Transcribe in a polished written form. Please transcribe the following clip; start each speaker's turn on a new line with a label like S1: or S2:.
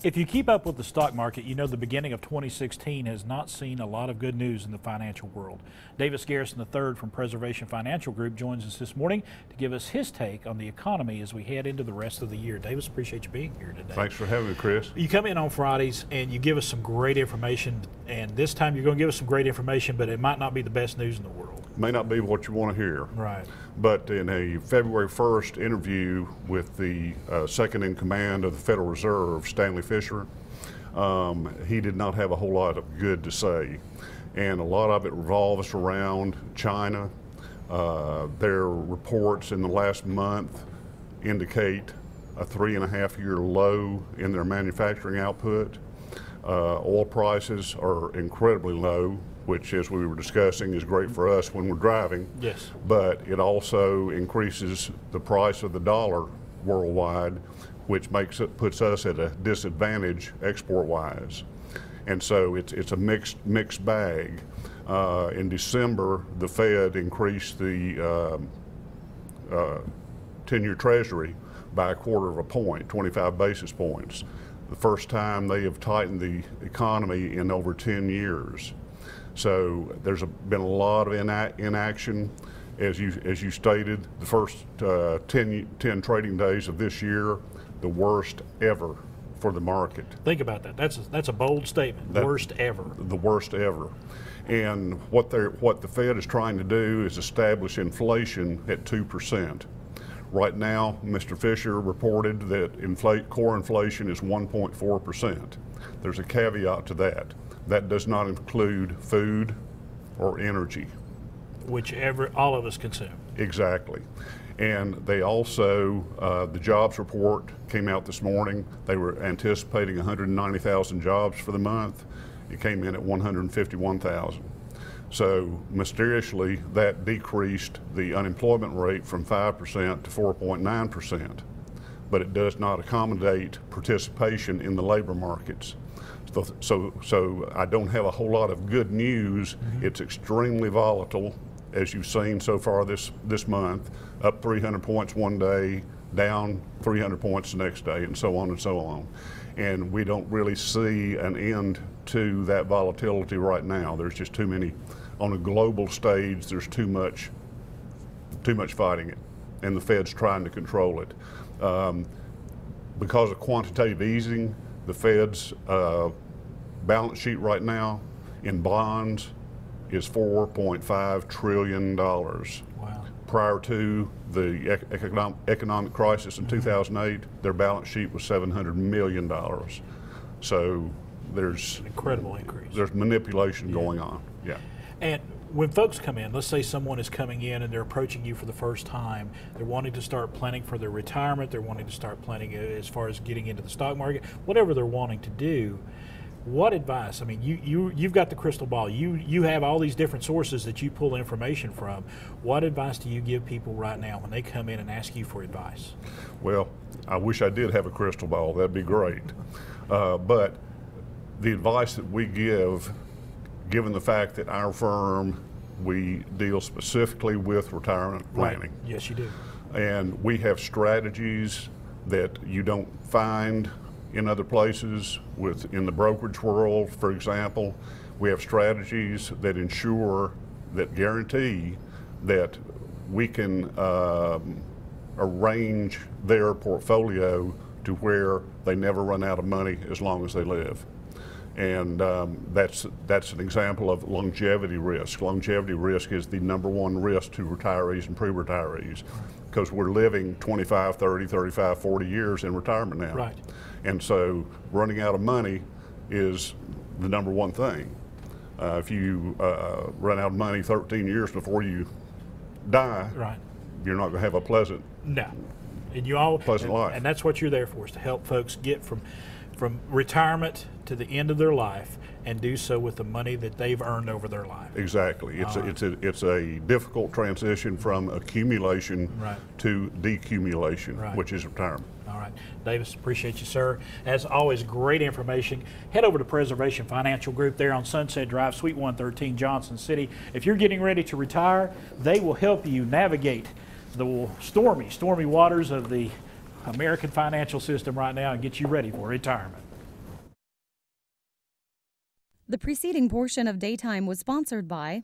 S1: If you keep up with the stock market, you know the beginning of 2016 has not seen a lot of good news in the financial world. Davis Garrison III from Preservation Financial Group joins us this morning to give us his take on the economy as we head into the rest of the year. Davis, appreciate you being here today.
S2: Thanks for having me, Chris.
S1: You come in on Fridays and you give us some great information, and this time you're going to give us some great information, but it might not be the best news in the world.
S2: May not be what you want to hear.
S1: Right.
S2: But in a February 1st interview with the second in command of the Federal Reserve, Stanley Fischer, he did not have a whole lot of good to say. And a lot of it revolves around China. Their reports in the last month indicate a 3.5-year low in their manufacturing output. Oil prices are incredibly low, which, as we were discussing, is great for us when we're driving.
S1: Yes.
S2: But it also increases the price of the dollar worldwide, which puts us at a disadvantage export-wise. And so it's a mixed bag. In December, the Fed increased the 10-year Treasury by 1/4 point, 25 basis points. The first time they have tightened the economy in over 10 years. So there's been a lot of inaction. As you stated, the first 10 trading days of this year, the worst ever for the market.
S1: Think about that. That's a bold statement. Worst ever.
S2: The worst ever. And what the Fed is trying to do is establish inflation at 2%. Right now, Mr. Fischer reported that core inflation is 1.4%. There's a caveat to that. That does not include food or energy.
S1: Whichever all of us consume.
S2: Exactly. And they also, the jobs report came out this morning. They were anticipating 190,000 jobs for the month. It came in at 151,000. So mysteriously, that decreased the unemployment rate from 5% to 4.9%. But it does not accommodate participation in the labor markets. So I don't have a whole lot of good news. Mm-hmm. It's extremely volatile, as you've seen so far this month, up 300 points one day, down 300 points the next day, and so on and so on. And we don't really see an end to that volatility right now. There's just too many, on a global stage, there's too much fighting it, and the Fed's trying to control it. Because of quantitative easing, the Fed's balance sheet right now in bonds is $4.5 trillion.
S1: Wow.
S2: Prior to the economic crisis in 2008, their balance sheet was $700 million. So there's
S1: an incredible increase.
S2: There's manipulation going on. Yeah.
S1: And when folks come in, let's say someone is coming in and they're approaching you for the first time, they're wanting to start planning for their retirement, they're wanting to start planning as far as getting into the stock market, whatever they're wanting to do, what advice? I mean, you've got the crystal ball. You have all these different sources that you pull information from. What advice do you give people right now when they come in and ask you for advice?
S2: Well, I wish I did have a crystal ball. That'd be great. But the advice that we give, given the fact that our firm, we deal specifically with retirement planning.
S1: Right. Yes, you do.
S2: And we have strategies that you don't find in other places. In the brokerage world, for example, we have strategies that guarantee that we can arrange their portfolio to where they never run out of money as long as they live. And that's an example of longevity risk. Longevity risk is the #1 risk to retirees and pre-retirees, because we're living 25, 30, 35, 40 years in retirement now.
S1: Right.
S2: And so running out of money is the #1 thing. If you run out of money 13 years before you die,
S1: right,
S2: you're not going to have a pleasant life.
S1: And that's what you're there for, is to help folks get from retirement to the end of their life and do so with the money that they've earned over their life.
S2: Exactly. It's a difficult transition from accumulation to decumulation, which is retirement.
S1: All right. Davis, appreciate you, sir. As always, great information. Head over to Preservation Financial Group there on Sunset Drive, Suite 113, Johnson City. If you're getting ready to retire, they will help you navigate the stormy waters of the American financial system right now and get you ready for retirement.
S3: The preceding portion of Daytime was sponsored by